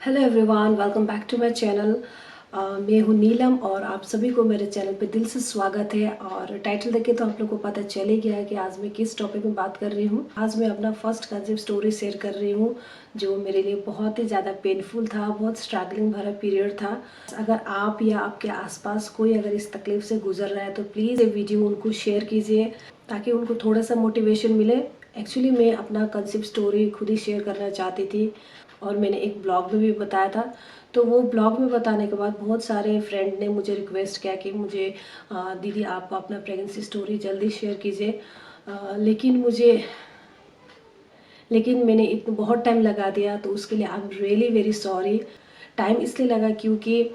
Hello everyone, welcome back to my channel. मैं हूँ नीलम और आप सभी को मेरे चैनल पे दिल से स्वागत है। और टाइटल देख के तो आप लोगों को पता चल ही गया है कि आज मैं किस टॉपिक में बात कर रही हूँ। आज मैं अपना फर्स्ट कंसीव स्टोरी शेयर कर रही हूँ जो मेरे लिए बहुत ही ज़्यादा पेनफुल था, बहुत स्ट्रगलिंग भरा पीरियड था। अगर आप या आपके आसपास कोई अगर इस तकलीफ से गुजर रहा है तो प्लीज़ ये वीडियो उनको शेयर कीजिए ताकि उनको थोड़ा सा मोटिवेशन मिले। एक्चुअली मैं अपना कंसीव स्टोरी खुद ही शेयर करना चाहती थी और मैंने एक ब्लॉग में भी बताया था। तो वो ब्लॉग में बताने के बाद बहुत सारे फ्रेंड ने मुझे रिक्वेस्ट किया कि मुझे दीदी आप अपना प्रेगनेंसी स्टोरी जल्दी शेयर कीजिए। लेकिन मैंने इतना बहुत टाइम लगा दिया, तो उसके लिए I am really very sorry. Time इसलिए लगा क्योंकि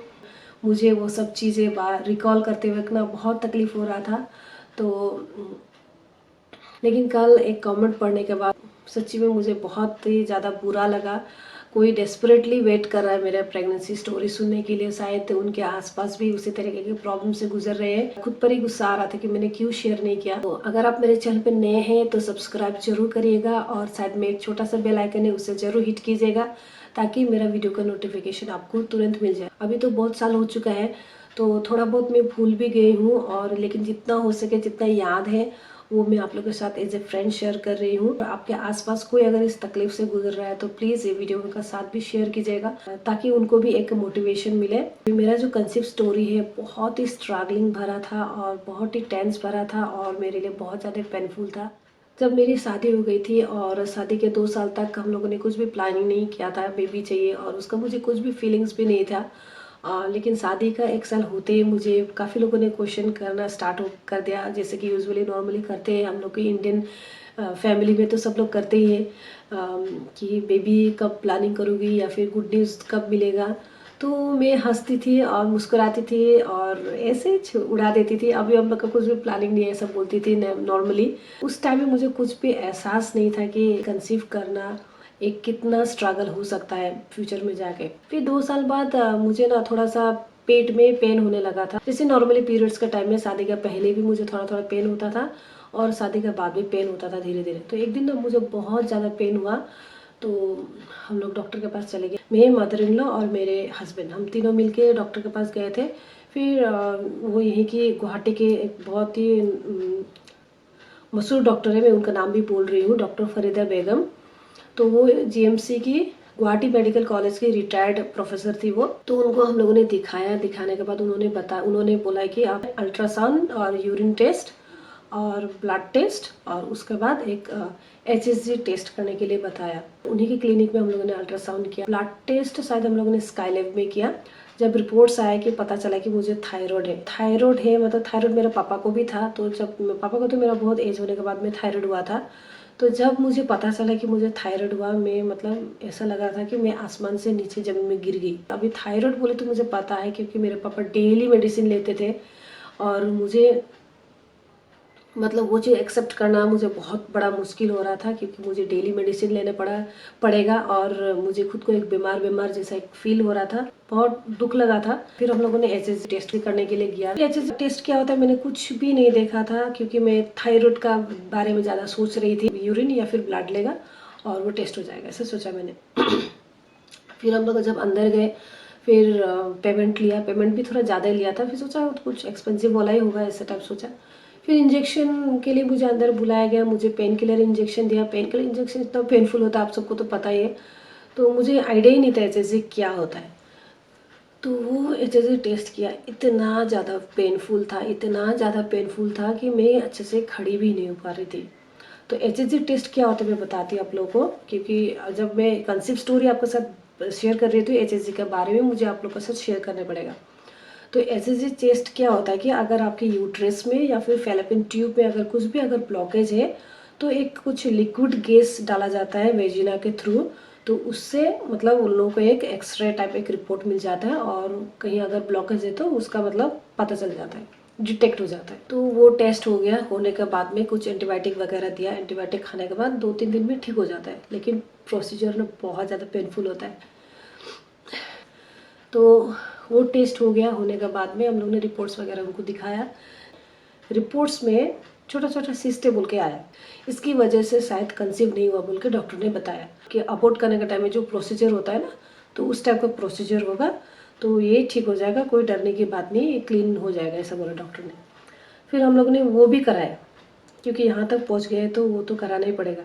मुझे वो सब चीज़ें रिकॉल करते वक्त ना बहुत तकलीफ़ हो रहा था। तो लेकिन कल एक कमेंट पढ़ने के बाद सच्ची में मुझे बहुत ही ज़्यादा बुरा लगा। कोई डेस्परेटली वेट कर रहा है मेरे प्रेगनेंसी स्टोरी सुनने के लिए। शायद उनके आसपास भी उसी तरीके के प्रॉब्लम से गुजर रहे हैं। खुद पर ही गुस्सा आ रहा था कि मैंने क्यों शेयर नहीं किया। तो अगर आप मेरे चैनल पे नए हैं तो सब्सक्राइब जरूर करिएगा और साइड में एक छोटा सा बेल आइकन है, उसे जरूर हिट कीजिएगा ताकि मेरा वीडियो का नोटिफिकेशन आपको तुरंत मिल जाए। अभी तो बहुत साल हो चुका है तो थोड़ा बहुत मैं भूल भी गई हूँ, और लेकिन जितना हो सके जितना याद है वो मैं आप लोगों के साथ एज ए फ्रेंड शेयर कर रही हूँ। आपके आसपास कोई अगर इस तकलीफ से गुजर रहा है तो प्लीज़ ये वीडियो उनका साथ भी शेयर कीजिएगा ताकि उनको भी एक मोटिवेशन मिले। मेरा जो कंसीव स्टोरी है बहुत ही स्ट्रगलिंग भरा था और बहुत ही टेंस भरा था और मेरे लिए बहुत ज़्यादा पेनफुल था। जब मेरी शादी हो गई थी और शादी के 2 साल तक हम लोगों ने कुछ भी प्लानिंग नहीं किया था बेबी चाहिए, और उसका मुझे कुछ भी फीलिंग्स भी नहीं था। लेकिन शादी का 1 साल होते ही मुझे काफ़ी लोगों ने क्वेश्चन करना स्टार्ट कर दिया, जैसे कि यूजुअली नॉर्मली करते हैं हम लोग की इंडियन फैमिली में तो सब लोग करते ही हैं कि बेबी कब प्लानिंग करोगी या फिर गुड न्यूज़ कब मिलेगा। तो मैं हंसती थी और मुस्कुराती थी और ऐसे ही उड़ा देती थी, अभी हम लोग का कुछ भी प्लानिंग नहीं है, सब बोलती थी नॉर्मली। उस टाइम में मुझे कुछ भी एहसास नहीं था कि कंसीव करना एक कितना स्ट्रगल हो सकता है फ्यूचर में जाके। फिर 2 साल बाद मुझे ना थोड़ा सा पेट में पेन होने लगा था, जैसे नॉर्मली पीरियड्स के टाइम में। शादी के पहले भी मुझे थोड़ा थोड़ा पेन होता था और शादी के बाद भी पेन होता था धीरे धीरे। तो एक दिन ना मुझे बहुत ज़्यादा पेन हुआ तो हम लोग डॉक्टर के पास चले गए। मेरे मदर इन लॉ और मेरे हस्बैंड, हम तीनों मिलके डॉक्टर के पास गए थे। फिर वो यहीं की गुवाहाटी के एक बहुत ही मशहूर डॉक्टर है, मैं उनका नाम भी बोल रही हूँ, डॉक्टर फरीदा बेगम। तो वो जीएमसी की गुवाहाटी मेडिकल कॉलेज की रिटायर्ड प्रोफेसर थी वो। तो उनको हम लोगों ने दिखाया, दिखाने के बाद उन्होंने बोला कि आप अल्ट्रासाउंड और यूरिन टेस्ट और ब्लड टेस्ट और उसके बाद एक HSG टेस्ट करने के लिए बताया। उन्हीं के क्लिनिक में हम लोगों ने अल्ट्रासाउंड किया। ब्लड टेस्ट शायद हम लोगों ने स्काईलैब में किया। जब रिपोर्ट्स आया कि पता चला कि मुझे थायराइड है, मतलब थायराइड मेरे पापा को भी था। तो जब पापा को तो मेरा बहुत एज होने के बाद में थायराइड हुआ था। तो जब मुझे पता चला कि मुझे थायराइड हुआ, मैं मतलब ऐसा लगा था कि मैं आसमान से नीचे जमीन में गिर गई। अभी थायराइड बोले तो मुझे पता है क्योंकि मेरे पापा डेली मेडिसिन लेते थे और मुझे मतलब वो चीज़ एक्सेप्ट करना मुझे बहुत बड़ा मुश्किल हो रहा था क्योंकि मुझे डेली मेडिसिन लेने पड़ेगा और मुझे खुद को एक बीमार जैसा एक फील हो रहा था। बहुत दुख लगा था। फिर हम लोगों ने HSG टेस्ट भी करने के लिए गया। HSG टेस्ट क्या होता है मैंने कुछ भी नहीं देखा था क्योंकि मैं थायराइड का बारे में ज़्यादा सोच रही थी। यूरिन या फिर ब्लड लेगा और वो टेस्ट हो जाएगा, ऐसा सोचा मैंने। फिर हम लोग जब अंदर गए फिर पेमेंट लिया, पेमेंट भी थोड़ा ज़्यादा ही लिया था। फिर सोचा कुछ एक्सपेंसिव वाला ही होगा, ऐसा टाइप सोचा। फिर इंजेक्शन के लिए मुझे अंदर बुलाया गया, मुझे पेन किलर इंजेक्शन दिया। पेन किलर इंजेक्शन इतना पेनफुल होता है, आप सबको तो पता ही है। तो मुझे आइडिया ही नहीं था HSG क्या होता है। तो वो HSG टेस्ट किया, इतना ज़्यादा पेनफुल था, इतना ज़्यादा पेनफुल था कि मैं अच्छे से खड़ी भी नहीं हो पा रही थी। तो HSG टेस्ट क्या होता है मैं बताती हूँ आप लोगों को, क्योंकि जब मैं कंसीव स्टोरी आपके साथ शेयर कर रही थी HSG के बारे में मुझे आप लोगों के साथ शेयर करना पड़ेगा। तो HSG टेस्ट क्या होता है कि अगर आपके यूट्रस में या फिर फैलोपियन ट्यूब में अगर कुछ भी अगर ब्लॉकेज है तो एक कुछ लिक्विड गैस डाला जाता है वेजिना के थ्रू। तो उससे मतलब उन लोगों को एक एक्सरे टाइप एक रिपोर्ट मिल जाता है और कहीं अगर ब्लॉकेज है तो उसका मतलब पता चल जाता है, डिटेक्ट हो जाता है। तो वो टेस्ट हो गया, होने के बाद में कुछ एंटीबायोटिक वगैरह दिया। एंटीबायोटिक खाने के बाद 2-3 दिन में ठीक हो जाता है, लेकिन प्रोसीजर ना बहुत ज़्यादा पेनफुल होता है। तो वो टेस्ट हो गया, होने के बाद में हम लोग ने रिपोर्ट्स वगैरह उनको दिखाया। रिपोर्ट्स में छोटा छोटा सिस्टे बोल के आया, इसकी वजह से शायद कंसीव नहीं हुआ बोल के डॉक्टर ने बताया कि अबॉर्ट करने के टाइम में जो प्रोसीजर होता है ना, तो उस टाइप का प्रोसीजर होगा, तो ये ठीक हो जाएगा, कोई डरने की बात नहीं, ये क्लीन हो जाएगा, ऐसा बोला डॉक्टर ने। फिर हम लोग ने वो भी कराया, क्योंकि यहाँ तक पहुँच गए तो वो तो कराना ही पड़ेगा।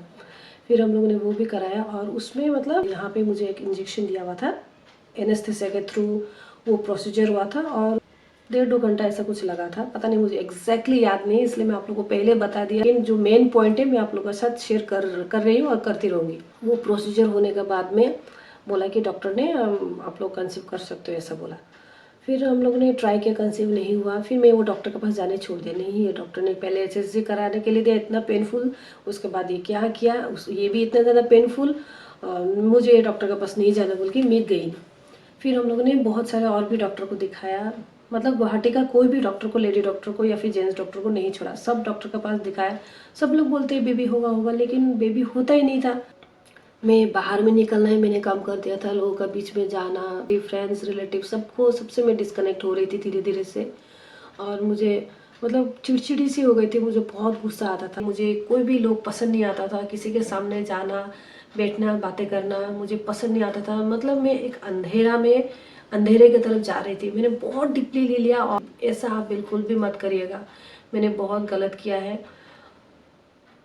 फिर हम लोगों ने वो भी कराया, और उसमें मतलब यहाँ पे मुझे एक इंजेक्शन दिया हुआ था, एनेस्थेसिया के थ्रू वो प्रोसीजर हुआ था, और 1.5-2 घंटा ऐसा कुछ लगा था, पता नहीं, मुझे एग्जैक्टली याद नहीं, इसलिए मैं आप लोगों को पहले बता दिया। लेकिन जो मेन पॉइंट है मैं आप लोगों के साथ शेयर कर रही हूँ और करती रहूँगी। वो प्रोसीजर होने के बाद में बोला कि डॉक्टर ने आप लोग कंसीव कर सकते हो, ऐसा बोला। फिर हम लोग ने ट्राई किया, कंसीव नहीं हुआ। फिर मैं वो डॉक्टर के पास जाने छोड़ दिया, नहीं ये डॉक्टर ने पहले HSG कराने के लिए दिया, इतना पेनफुल, उसके बाद ये क्या किया, ये भी इतना ज़्यादा पेनफुल, मुझे डॉक्टर के पास नहीं जाना बोल के मैं गई नहीं। फिर हम लोगों ने बहुत सारे और भी डॉक्टर को दिखाया, मतलब गुवाहाटी का कोई भी डॉक्टर को, लेडी डॉक्टर को या फिर जेंट्स डॉक्टर को नहीं छोड़ा, सब डॉक्टर के पास दिखाया। सब लोग बोलते हैं बेबी होगा होगा, लेकिन बेबी होता ही नहीं था। मैं बाहर में निकलना ही मैंने काम कर दिया था, लोगों का बीच में जाना, फ्रेंड्स रिलेटिव सबसे मैं डिस्कनेक्ट हो रही थी धीरे धीरे से। और मुझे मतलब चिड़चिड़ी सी हो गई थी, मुझे बहुत गुस्सा आता था, मुझे कोई भी लोग पसंद नहीं आता था, किसी के सामने जाना, बैठना, बातें करना मुझे पसंद नहीं आता था। मतलब मैं एक अंधेरे की तरफ जा रही थी, मैंने बहुत डीपली ले लिया, और ऐसा आप बिल्कुल भी मत करिएगा, मैंने बहुत गलत किया है।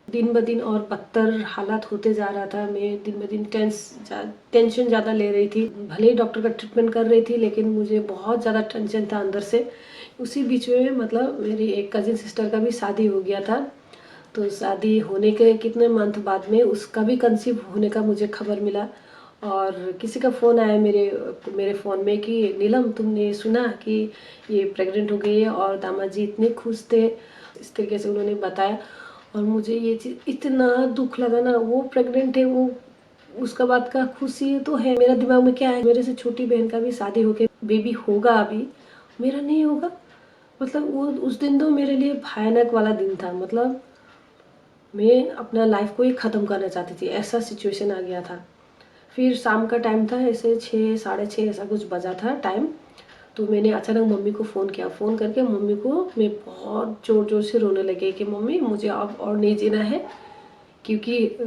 दिन ब दिन और बदतर हालात होते जा रहा था, मैं दिन ब दिन टेंशन ज़्यादा ले रही थी। भले ही डॉक्टर का ट्रीटमेंट कर रही थी, लेकिन मुझे बहुत ज़्यादा टेंशन था अंदर से। उसी बीच में मतलब मेरी एक कजिन सिस्टर का भी शादी हो गया था, तो शादी होने के कितने मंथ बाद में उसका भी कंसीव होने का मुझे खबर मिला। और किसी का फ़ोन आया मेरे फ़ोन में कि नीलम, तुमने सुना कि ये प्रेग्नेंट हो गई है, और दामाद जी इतने खुश थे, इस तरीके से उन्होंने बताया। और मुझे ये चीज़ इतना दुख लगा ना, वो प्रेग्नेंट है, वो उसका बात का खुशी तो है, मेरा दिमाग में क्या है, मेरे से छोटी बहन का भी शादी होके बेबी होगा, अभी मेरा नहीं होगा। मतलब वो उस दिन तो मेरे लिए भयानक वाला दिन था, मतलब मैं अपना लाइफ को ही ख़त्म करना चाहती थी, ऐसा सिचुएशन आ गया था। फिर शाम का टाइम था, ऐसे 6 साढ़े 6 ऐसा कुछ बजा था टाइम, तो मैंने अचानक मम्मी को फ़ोन किया। फ़ोन करके मम्मी को मैं बहुत ज़ोर ज़ोर से रोने लगी कि मम्मी मुझे अब और नहीं जीना है, क्योंकि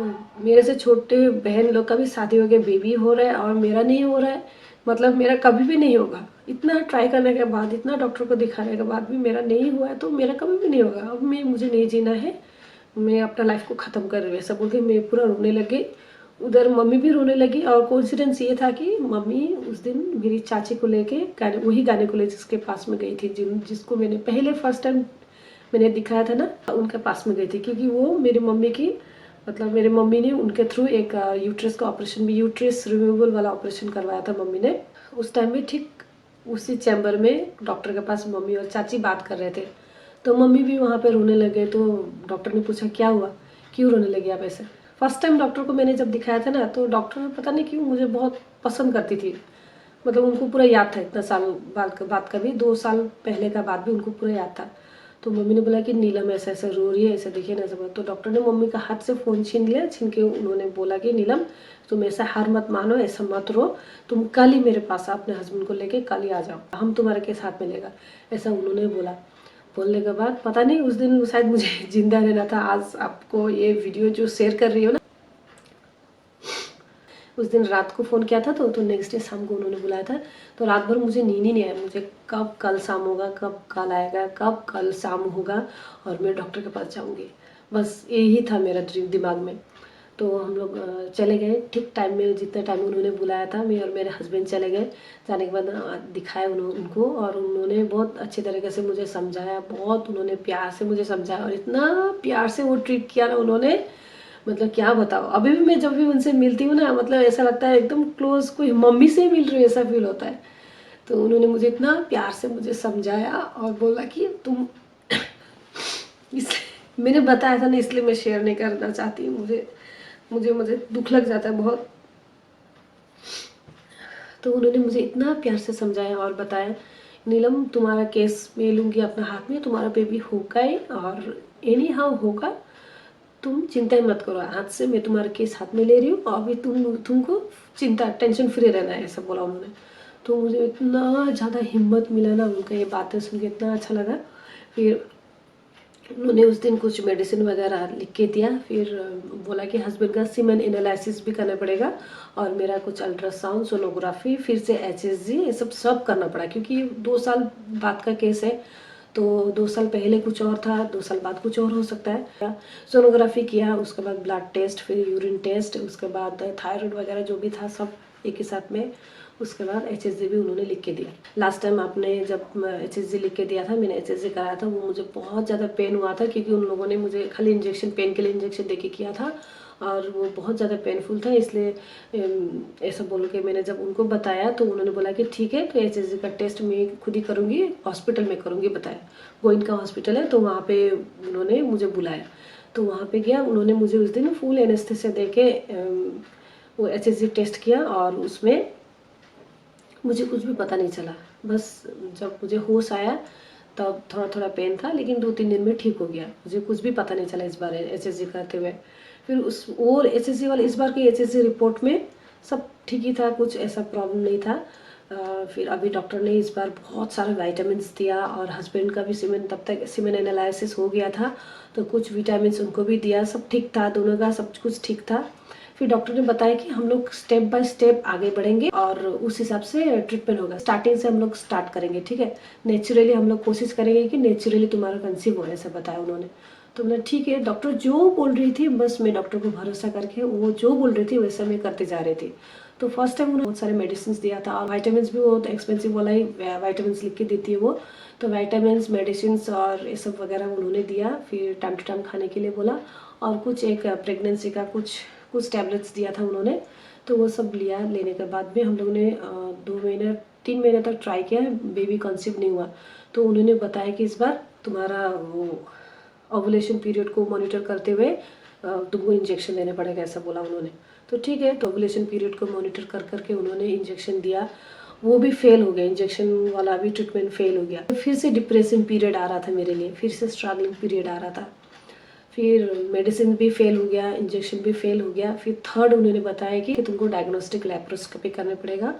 मेरे से छोटे बहन लोग का भी शादी हो गया, बेबी हो रहा है, और मेरा नहीं हो रहा है। मतलब मेरा कभी भी नहीं होगा, इतना ट्राई करने के बाद, इतना डॉक्टर को दिखाने के बाद भी मेरा नहीं हुआ है, तो मेरा कभी भी नहीं होगा। अब मुझे नहीं जीना है, मैं अपना लाइफ को ख़त्म कर रही हूँ, ऐसा बोल के मैं पूरा रोने लगी। उधर मम्मी भी रोने लगी, और कोइंसिडेंस ये था कि मम्मी उस दिन मेरी चाची को लेके वही गायनेकोलॉजिस्ट के पास में गई थी, जिसको मैंने पहले फर्स्ट टाइम मैंने दिखाया था ना, उनके पास में गई थी, क्योंकि वो मेरी मम्मी की, मतलब मेरी मम्मी ने उनके थ्रू एक यूट्रस का ऑपरेशन भी, यूट्रस रिमूवल वाला ऑपरेशन करवाया था मम्मी ने। उस टाइम में ठीक उसी चैम्बर में डॉक्टर के पास मम्मी और चाची बात कर रहे थे, तो मम्मी भी वहाँ पे रोने लगे। तो डॉक्टर ने पूछा क्या हुआ, क्यों रोने लगे आप ऐसे। फर्स्ट टाइम डॉक्टर को मैंने जब दिखाया था ना, तो डॉक्टर पता नहीं क्यों मुझे बहुत पसंद करती थी, मतलब उनको पूरा याद था, इतना साल बाद का भी, 2 साल पहले का बात भी उनको पूरा याद था। तो मम्मी ने बोला कि नीलम ऐसा ऐसा रो रही है, ऐसा देखिए ना, ऐसा। तो डॉक्टर ने मम्मी का हाथ से फ़ोन छीन लिया, छीन के उन्होंने बोला कि नीलम तुम ऐसा हार मत मानो, ऐसा मत रो, तुम कल ही मेरे पास अपने हस्बैंड को लेके कल ही आ जाओ, हम तुम्हारे के साथ मिलेगा, ऐसा उन्होंने बोला। बोलने के बाद पता नहीं उस दिन शायद मुझे जिंदा रहना था। आज आपको ये वीडियो जो शेयर कर रही हो ना, उस दिन रात को फ़ोन किया था, तो नेक्स्ट डे शाम को उन्होंने बुलाया था। तो रात भर मुझे नींद ही नहीं आया, मुझे कब कल शाम होगा, कब कल आएगा, कब कल शाम होगा और मैं डॉक्टर के पास जाऊंगी, बस यही था मेरा दिमाग में। तो हम लोग चले गए ठीक टाइम में, जितना टाइम उन्होंने बुलाया था, मैं और मेरे हस्बैंड चले गए। जाने के बाद दिखाया उनको, और उन्होंने बहुत अच्छे तरीके से मुझे समझाया, बहुत उन्होंने प्यार से मुझे समझाया, और इतना प्यार से वो ट्रीट किया ना उन्होंने, मतलब क्या बताओ। अभी भी मैं जब भी उनसे मिलती हूँ ना, मतलब ऐसा लगता है एकदम क्लोज, कोई मम्मी से मिल रही है ऐसा फील होता है। तो उन्होंने मुझे इतना प्यार से मुझे समझाया और बोला कि तुम इसलिए मैंने बताया था ना, इसलिए मैं शेयर नहीं करना चाहती, मुझे दुख लग जाता है बहुत। तो उन्होंने मुझे इतना प्यार से समझाया और बताया, नीलम तुम्हारा केस मैं लूँगी अपना हाथ में, तुम्हारा बेबी होगा ही, और एनी हाउ होगा, तुम चिंता ही मत करो, हाथ से मैं तुम्हारा केस हाथ में ले रही हूँ, और अभी तुमको टेंशन फ्री रहना है, ऐसा बोला उन्होंने। तो मुझे इतना ज़्यादा हिम्मत मिला ना, उनका ये बातें सुन के इतना अच्छा लगा। फिर उन्होंने उस दिन कुछ मेडिसिन वगैरह लिख के दिया, फिर बोला कि हस्बैंड का सीमेन एनालिसिस भी करना पड़ेगा और मेरा कुछ अल्ट्रासाउंड, सोनोग्राफी, फिर से एचएसजी, ये सब करना पड़ा क्योंकि 2 साल बाद का केस है। तो 2 साल पहले कुछ और था, 2 साल बाद कुछ और हो सकता है। सोनोग्राफी किया, उसके बाद ब्लड टेस्ट, फिर यूरिन टेस्ट, उसके बाद थायराइड वगैरह जो भी था सब एक ही साथ में। उसके बाद एचएसजी भी उन्होंने लिख के दिया। लास्ट टाइम आपने जब एचएसजी लिख के दिया था, मैंने एचएसजी कराया था, वो मुझे बहुत ज़्यादा पेन हुआ था क्योंकि उन लोगों ने मुझे खाली इंजेक्शन, पेन के लिए इंजेक्शन दे के किया था और वो बहुत ज़्यादा पेनफुल था। इसलिए ऐसा बोल के मैंने जब उनको बताया तो उन्होंने बोला कि ठीक है, तो एचएसजी का टेस्ट मैं खुद ही करूँगी, हॉस्पिटल में करूँगी। बताया गोइंका हॉस्पिटल है, तो वहाँ पे उन्होंने मुझे बुलाया। तो वहाँ पे गया, उन्होंने मुझे उस दिन फुल एनेस्थीसिया दे के वो एचएसजी टेस्ट किया और उसमें मुझे कुछ भी पता नहीं चला। बस जब मुझे होश आया तब थोड़ा थोड़ा पेन था, लेकिन 2-3 दिन में ठीक हो गया। मुझे कुछ भी पता नहीं चला इस बार एचएसजी करते हुए। फिर उस और एचएसजी वाले इस बार की एचएसजी रिपोर्ट में सब ठीक ही था, कुछ ऐसा प्रॉब्लम नहीं था। फिर अभी डॉक्टर ने इस बार बहुत सारे विटामिन्स दिया और हस्बैंड का भी सीमेन, तब तक सीमेन एनालिसिस हो गया था तो कुछ विटामिन्स उनको भी दिया। सब ठीक था, दोनों का सब कुछ ठीक था। फिर डॉक्टर ने बताया कि हम लोग स्टेप बाय स्टेप आगे बढ़ेंगे और उस हिसाब से ट्रीटमेंट होगा। स्टार्टिंग से हम लोग स्टार्ट करेंगे, ठीक है। नेचुरली हम लोग कोशिश करेंगे कि नेचुरली तुम्हारा कंसीव हो, ऐसा बताया उन्होंने। तो मैंने ठीक है, डॉक्टर जो बोल रही थी बस मैं डॉक्टर को भरोसा करके वो जो बोल रही थी वैसा मैं करते जा रही थी। तो फर्स्ट टाइम उन्होंने बहुत सारे मेडिसिन दिया था और वाइटामिन भी बहुत एक्सपेंसिव वाला ही वाइटामिन लिख के देती है वो। तो वाइटामिन, मेडिसिन और ये सब वगैरह उन्होंने दिया। फिर टाइम टू टाइम खाने के लिए बोला और कुछ एक प्रेगनेंसी का कुछ टैबलेट्स दिया था उन्होंने। तो वो सब लिया, लेने के बाद भी हम लोगों ने 2 महीने 3 महीने तक ट्राई किया, बेबी कंसीव नहीं हुआ। तो उन्होंने बताया कि इस बार तुम्हारा वो ओवुलेशन पीरियड को मॉनिटर करते हुए तुमको इंजेक्शन देने पड़ेगा, ऐसा बोला उन्होंने। तो ठीक है, तो ओवुलेशन पीरियड को मॉनिटर कर करके उन्होंने इंजेक्शन दिया, वो भी फेल हो गया, इंजेक्शन वाला भी ट्रीटमेंट फेल हो गया। फिर से डिप्रेशन पीरियड आ रहा था मेरे लिए, फिर से स्ट्रगलिंग पीरियड आ रहा था। फिर मेडिसिन भी फेल हो गया, इंजेक्शन भी फेल हो गया। फिर थर्ड उन्होंने बताया कि तुमको डायग्नोस्टिक लैप्रोस्कोपी करना पड़ेगा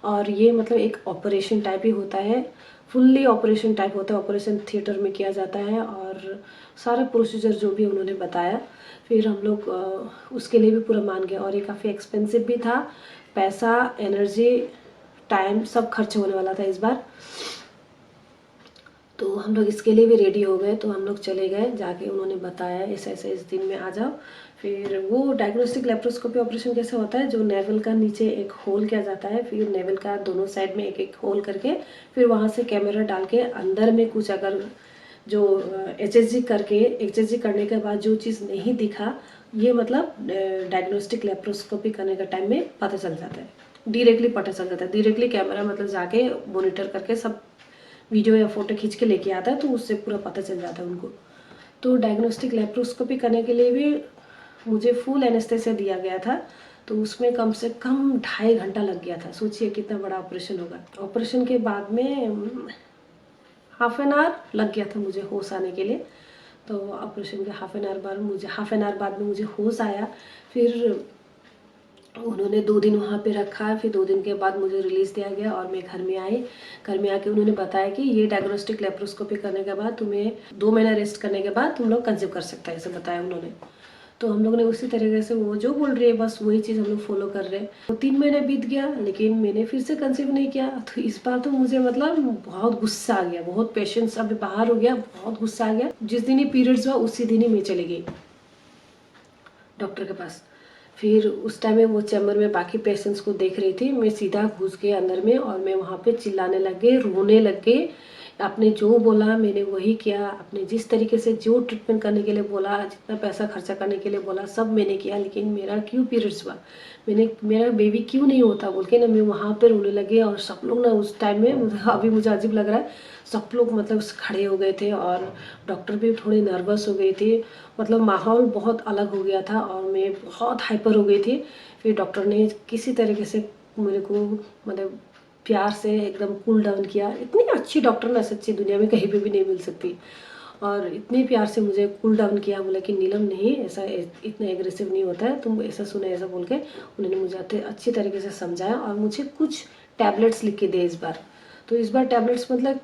और ये मतलब एक ऑपरेशन टाइप ही होता है, फुल्ली ऑपरेशन टाइप होता है, ऑपरेशन थिएटर में किया जाता है और सारा प्रोसीजर जो भी उन्होंने बताया। फिर हम लोग उसके लिए भी पूरा मान गए और ये काफ़ी एक्सपेंसिव भी था, पैसा, एनर्जी, टाइम सब खर्च होने वाला था इस बार। तो हम लोग इसके लिए भी रेडी हो गए, तो हम लोग चले गए, जाके उन्होंने बताया ऐसा ऐसा इस दिन में आ जाओ। फिर वो डायग्नोस्टिक लेप्रोस्कोपी ऑपरेशन कैसे होता है, जो नेवल का नीचे एक होल किया जाता है, फिर नेवल का दोनों साइड में एक एक होल करके फिर वहाँ से कैमरा डाल के अंदर में कुछ अगर जो एचएसजी करने के बाद जो चीज़ नहीं दिखा, ये मतलब डायग्नोस्टिक लेप्रोस्कोपी करने का टाइम में पता चल जाता है, डायरेक्टली पता चल जाता है। डायरेक्टली कैमरा मतलब जाके मॉनिटर करके सब वीडियो या फोटो खींच के लेके आता है, तो उससे पूरा पता चल जाता है उनको। तो डायग्नोस्टिक लेप्रोस्कोपी करने के लिए भी मुझे फुल एनेस्थेसिया दिया गया था, तो उसमें कम से कम 2.5 घंटा लग गया था। सोचिए कितना बड़ा ऑपरेशन होगा। ऑपरेशन के बाद में हाफ एन आवर लग गया था मुझे होश आने के लिए। तो ऑपरेशन के हाफ एन आवर बाद में मुझे होश आया। फिर उन्होंने 2 दिन वहाँ पे रखा, फिर 2 दिन के बाद मुझे रिलीज़ दिया गया और मैं घर में आई। घर में आके उन्होंने बताया कि ये डायग्नोस्टिक लेप्रोस्कोपी करने के बाद तुम्हें 2 महीना रेस्ट करने के बाद तुम लोग कंसीव कर सकते हैं, ऐसे बताया उन्होंने। तो हम लोग ने उसी तरीके से वो जो बोल रही है बस वही चीज़ हम लोग फॉलो कर रहे हैं। तो 3 महीने बीत गया, लेकिन मैंने फिर से कंसीव नहीं किया। तो इस बार तो मुझे मतलब बहुत गुस्सा आ गया, बहुत पेशेंस अभी बाहर हो गया, बहुत गुस्सा आ गया। जिस दिन ही पीरियड्स हुआ उसी दिन ही मैं चली गई डॉक्टर के पास। फिर उस टाइम में वो चैम्बर में बाकी पेशेंट्स को देख रही थी, मैं सीधा घुस गई अंदर में और मैं वहाँ पे चिल्लाने लग गई, रोने लग गई। आपने जो बोला मैंने वही किया, आपने जिस तरीके से जो ट्रीटमेंट करने के लिए बोला, जितना पैसा खर्चा करने के लिए बोला सब मैंने किया, लेकिन मेरा क्यों पीरियड्स हुआ, मेरा बेबी क्यों नहीं होता बोल के ना मैं वहाँ पे रोने लगी। और सब लोग ना उस टाइम में अभी मुझे अजीब लग रहा है, सब लोग मतलब खड़े हो गए थे और डॉक्टर भी थोड़ी नर्वस हो गई थी। मतलब माहौल बहुत अलग हो गया था और मैं बहुत हाइपर हो गई थी। फिर डॉक्टर ने किसी तरीके से मेरे को मतलब प्यार से एकदम कूल डाउन किया। इतनी अच्छी डॉक्टर ना सच्ची दुनिया में कहीं पे भी नहीं मिल सकती, और इतने प्यार से मुझे कूल डाउन किया। बोला कि नीलम नहीं, ऐसा इतना एग्रेसिव नहीं होता है, तुम ऐसा सुने, ऐसा बोल के उन्होंने मुझे अच्छी तरीके से समझाया और मुझे कुछ टैबलेट्स लिख के दिए इस बार। तो इस बार टैबलेट्स मतलब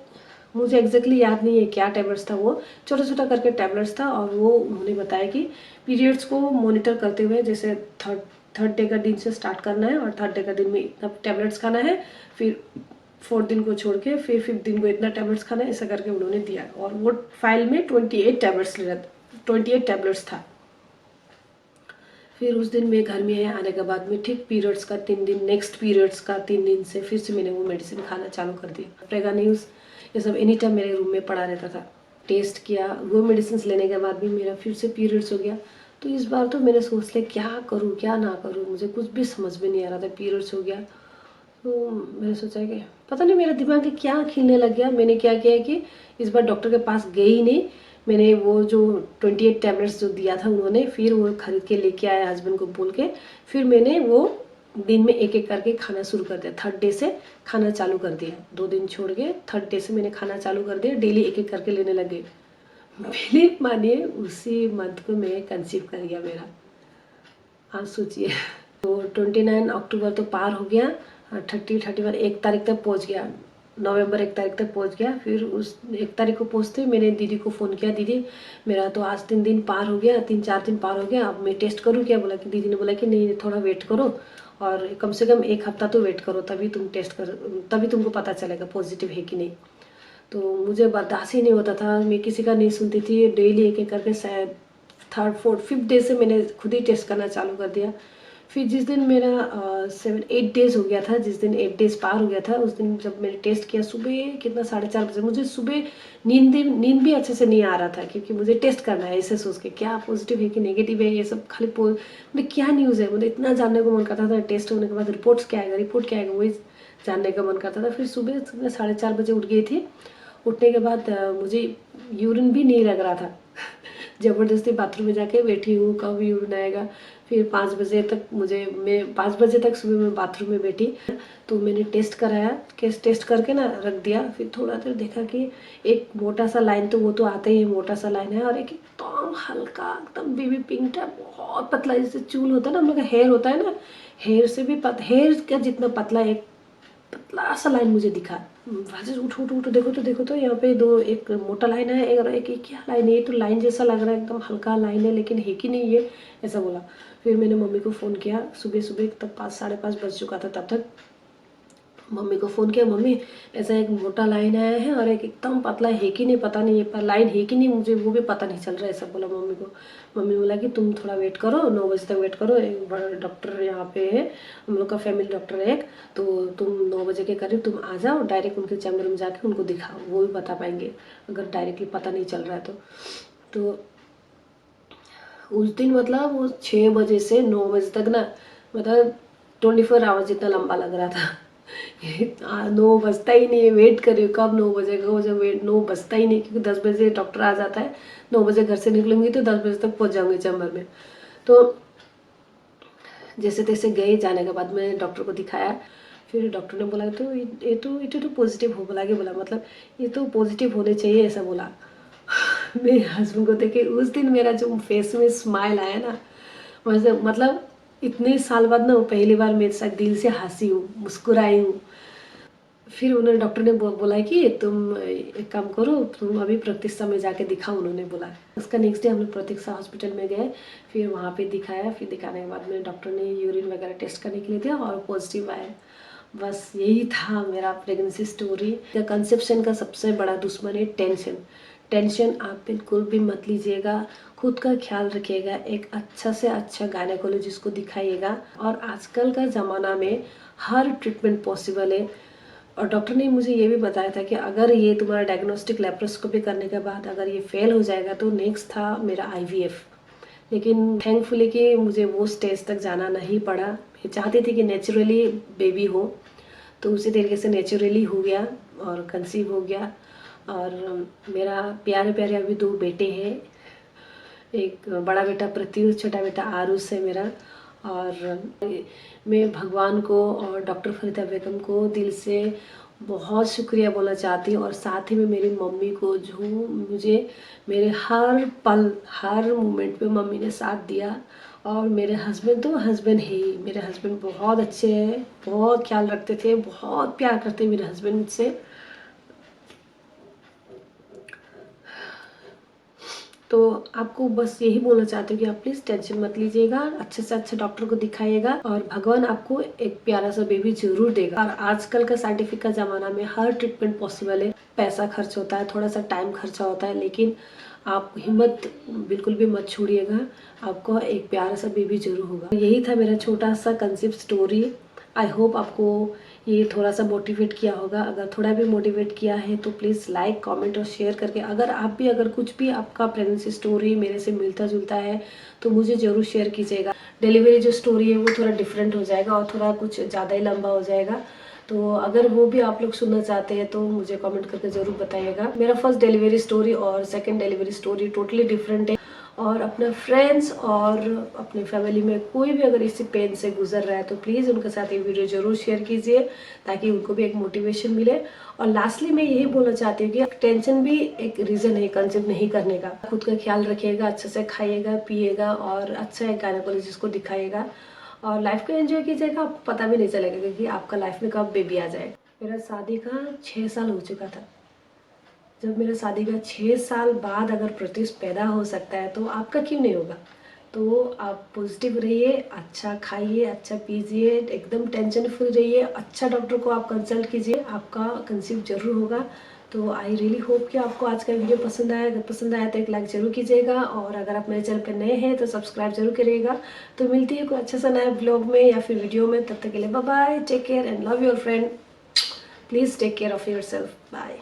मुझे एग्जैक्टली याद नहीं है क्या टैबलेट्स था, वो छोटा छोटा करके टैबलेट्स था। और वो उन्होंने बताया कि पीरियड्स को मॉनिटर करते हुए जैसे थर्ड डे का दिन से स्टार्ट करना है और थर्ड डे का दिन में इतना टैबलेट्स खाना है, फिर फोर्थ दिन को छोड़ के फिर फिफ्थ दिन को इतना टैबलेट्स खाना है, ऐसा करके उन्होंने दिया। और वो फाइल में 28 टैबलेट्स ले रहा था, 28 टैबलेट्स था। फिर उस दिन मैं घर में आने के बाद में ठीक पीरियड्स का 3 दिन, नेक्स्ट पीरियड्स का 3 दिन से फिर से मैंने वो मेडिसिन खाना चालू कर दिया। प्रेगा न्यूज़ ये सब एनी टाइम मेरे रूम में पड़ा रहता था। टेस्ट किया, वो मेडिसिन लेने के बाद भी मेरा फिर से पीरियड्स हो गया। तो इस बार तो मैंने सोच लिया क्या करूँ क्या ना करूँ, मुझे कुछ भी समझ में नहीं आ रहा था, पीरियड्स हो गया। तो मैंने सोचा कि पता नहीं मेरा दिमाग में क्या खिलने लग गया। मैंने क्या किया कि इस बार डॉक्टर के पास गई नहीं, मैंने वो जो 28 टैबलेट्स जो दिया था उन्होंने, फिर वो खरीद के लेके आया हस्बैंड को बोल के। फिर मैंने वो दिन में एक एक करके खाना शुरू कर दिया। थर्ड डे से खाना चालू कर दिया, 2 दिन छोड़ के थर्ड डे से मैंने खाना चालू कर दिया। डेली एक एक करके लेने लगे। बिलीव मानिए उसी मंथ को मैं कंसीव कर गया मेरा। हाँ सोचिए। तो 29 अक्टूबर तो पार हो गया, 31 1 तारीख तक पहुंच गया, नवंबर 1 तारीख तक पहुंच गया। फिर उस 1 तारीख को पहुंचते मैंने दीदी को फ़ोन किया, दीदी मेरा तो आज 3 दिन पार हो गया, 3-4 दिन पार हो गया, अब मैं टेस्ट करूँ क्या? बोला कि दीदी ने बोला कि नहीं थोड़ा वेट करो और कम से कम 1 हफ्ता तो वेट करो, तभी तुम टेस्ट कर, तभी तुमको पता चलेगा पॉजिटिव है कि नहीं। तो मुझे बर्दाश्त ही नहीं होता था, मैं किसी का नहीं सुनती थी। डेली एक एक करके शायद 3rd 4th 5th डे से मैंने खुद ही टेस्ट करना चालू कर दिया। फिर जिस दिन मेरा 7-8 डेज हो गया था, जिस दिन 8 डेज पार हो गया था, उस दिन जब मैंने टेस्ट किया सुबह कितना 4:30 बजे, मुझे सुबह नींद भी अच्छे से नहीं आ रहा था, क्योंकि मुझे टेस्ट करना है ऐसे सोच के क्या पॉजिटिव है कि नेगेटिव है, ये सब खाली मुझे क्या न्यूज़ है, मुझे इतना जानने को मन करता था। टेस्ट होने के बाद रिपोर्ट क्या आएगा वही जानने का मन करता था। फिर सुबह 4:30 बजे उठ गई थी। उठने के बाद मुझे यूरिन भी नहीं लग रहा था। ज़बरदस्ती बाथरूम में जाके बैठी हूँ, कब यूरिन आएगा। फिर 5 बजे तक मैं 5 बजे तक सुबह में बाथरूम में बैठी। तो मैंने टेस्ट कराया, टेस्ट करके ना रख दिया। फिर थोड़ा देर देखा कि एक मोटा सा लाइन, तो वो तो आता ही है, मोटा सा लाइन है, और एक एकदम हल्का एकदम बेबी पिंक टाइप बहुत पतला, जैसे चूल होता है ना, हम लोग का हेयर होता है ना, हेयर से भी हेयर का जितना पतला एक पतला सा लाइन मुझे दिखा। राजेश उठो देखो तो यहाँ पे एक मोटा लाइन है, एक क्या लाइन है, ये तो लाइन जैसा लग रहा है, एकदम हल्का लाइन है, लेकिन है कि नहीं ये, ऐसा बोला। फिर मैंने मम्मी को फ़ोन किया, सुबह तब 5 साढ़े 5 बज चुका था तब तक। मम्मी को फ़ोन किया, मम्मी ऐसा एक मोटा लाइन आया है और एक एकदम पतला है कि नहीं पता नहीं, ये लाइन है कि नहीं, मुझे वो भी पता नहीं चल रहा है, ऐसा बोला मम्मी को। मम्मी बोला कि तुम थोड़ा वेट करो, 9 बजे तक वेट करो, एक बड़ा डॉक्टर यहाँ पे है, हम लोग का फैमिली डॉक्टर है एक, तो तुम 9 बजे के करीब तुम आ जाओ, डायरेक्ट उनके चैम्बर में जाके उनको दिखाओ, वो भी बता पाएंगे अगर डायरेक्टली पता नहीं चल रहा है तो उस दिन मतलब वो 6 बजे से 9 बजे तक ना, मतलब 24 आवर्स जितना लंबा लग रहा था। 9 बजता ही नहीं है, वेट कर रही हूँ कब 9 बजेगा, वो जब 9 बजता ही नहीं, क्योंकि 10 बजे डॉक्टर आ जाता है, 9 बजे घर से निकलूंगी तो 10 बजे तक पहुँच जाऊंगी चैम्बर में। तो जैसे तैसे गए, जाने के बाद मैंने डॉक्टर को दिखाया। फिर डॉक्टर ने बोला तो ये तो पॉजिटिव हो, बोला मतलब ये तो पॉजिटिव होने चाहिए, ऐसा बोला। मेरे हस्बैंड को देखे उस दिन मेरा जो फेस में स्माइल आया ना, मतलब इतने साल बाद ना वो पहली बार मेरे साथ दिल से हंसी हूँ, मुस्कुराई हूँ। फिर उन्होंने डॉक्टर ने बोला कि तुम एक काम करो, तुम अभी प्रतीक्षा में जाके दिखाओ, उन्होंने बोला। उसका नेक्स्ट डे हम लोग प्रतीक्षा हॉस्पिटल में गए, फिर वहाँ पे दिखाया। फिर दिखाने के बाद में डॉक्टर ने यूरिन वगैरह टेस्ट करने के लिए दिया और पॉजिटिव आया। बस यही था मेरा प्रेगनेंसी स्टोरी। कंसेप्शन का सबसे बड़ा दुश्मन है टेंशन। टेंशन आप बिल्कुल भी मत लीजिएगा, खुद का ख्याल रखिएगा, एक अच्छा से अच्छा गायनेकोलॉजिस्ट को दिखाइएगा। और आजकल का ज़माना में हर ट्रीटमेंट पॉसिबल है। और डॉक्टर ने मुझे ये भी बताया था कि अगर ये तुम्हारा डायग्नोस्टिक लेप्रोस्कोपी करने के बाद अगर ये फेल हो जाएगा तो नेक्स्ट था मेरा IVF। लेकिन थैंकफुली कि मुझे वो स्टेज तक जाना नहीं पड़ा। मैं चाहती थी कि नेचुरली बेबी हो, तो उसी तरीके से नेचुरली हो गया और कंसीव हो गया। और मेरा प्यारे प्यारे अभी 2 बेटे हैं, एक बड़ा बेटा प्रत्युष, छोटा बेटा आरुष है मेरा। और मैं भगवान को और डॉक्टर फरीदा बेगम को दिल से बहुत शुक्रिया बोलना चाहती हूँ, और साथ ही में मेरी मम्मी को, जो मुझे मेरे हर पल हर मोमेंट पे मम्मी ने साथ दिया। और मेरे हस्बैंड तो हस्बैंड है ही, मेरे हस्बैंड बहुत अच्छे हैं, बहुत ख्याल रखते थे, बहुत प्यार करते हैं मेरे हस्बैंड मुझसे। तो आपको बस यही बोलना चाहती हूँ कि आप प्लीज़ टेंशन मत लीजिएगा, अच्छे से अच्छे डॉक्टर को दिखाइएगा और भगवान आपको एक प्यारा सा बेबी जरूर देगा। और आजकल का साइंटिफिक का ज़माना में हर ट्रीटमेंट पॉसिबल है। पैसा खर्च होता है, थोड़ा सा टाइम खर्चा होता है, लेकिन आप हिम्मत बिल्कुल भी मत छोड़िएगा, आपको एक प्यारा सा बेबी जरूर होगा। यही था मेरा छोटा सा कंसेप्ट स्टोरी। आई होप आपको ये थोड़ा सा मोटिवेट किया होगा। अगर थोड़ा भी मोटिवेट किया है तो प्लीज़ लाइक, कमेंट और शेयर करके, अगर कुछ भी आपका प्रेगनेंसी स्टोरी मेरे से मिलता जुलता है तो मुझे ज़रूर शेयर कीजिएगा। डिलीवरी जो स्टोरी है वो थोड़ा डिफरेंट हो जाएगा और थोड़ा कुछ ज़्यादा ही लंबा हो जाएगा, तो अगर वो भी आप लोग सुनना चाहते हैं तो मुझे कमेंट करके ज़रूर बताइएगा। मेरा फर्स्ट डिलीवरी स्टोरी और second delivery story totally different है। और अपने फ्रेंड्स और अपने फैमिली में कोई भी अगर इसी पेन से गुजर रहा है तो प्लीज़ उनके साथ ये वीडियो ज़रूर शेयर कीजिए, ताकि उनको भी एक मोटिवेशन मिले। और लास्टली मैं यही बोलना चाहती हूँ कि टेंशन भी एक रीज़न है कंसीव नहीं करने का। खुद का ख्याल रखिएगा, अच्छे से खाइएगा पिएगा और अच्छा एक गायनेकोलॉजिस्ट को दिखाइएगा और लाइफ को एंजॉय कीजिएगा। आपको पता भी नहीं चलेगा क्योंकि आपका लाइफ में कब बेबी आ जाए। मेरा शादी का 6 साल हो चुका था। जब मेरे शादी का 6 साल बाद अगर प्रतिश पैदा हो सकता है तो आपका क्यों नहीं होगा। तो आप पॉजिटिव रहिए, अच्छा खाइए, अच्छा पीजिए, एकदम टेंशन फ्री रहिए, अच्छा डॉक्टर को आप कंसल्ट कीजिए, आपका कंसीव जरूर होगा। तो आई रियली होप कि आपको आज का वीडियो पसंद आया। अगर पसंद आया तो एक लाइक जरूर कीजिएगा और अगर आप मेरे चैनल पर नए हैं तो सब्सक्राइब जरूर करिएगा। तो मिलती है कोई अच्छा सा नया ब्लॉग में या फिर वीडियो में। तब तक के लिए bye bye, take care and love your friend. Please take care of yourself. Bye.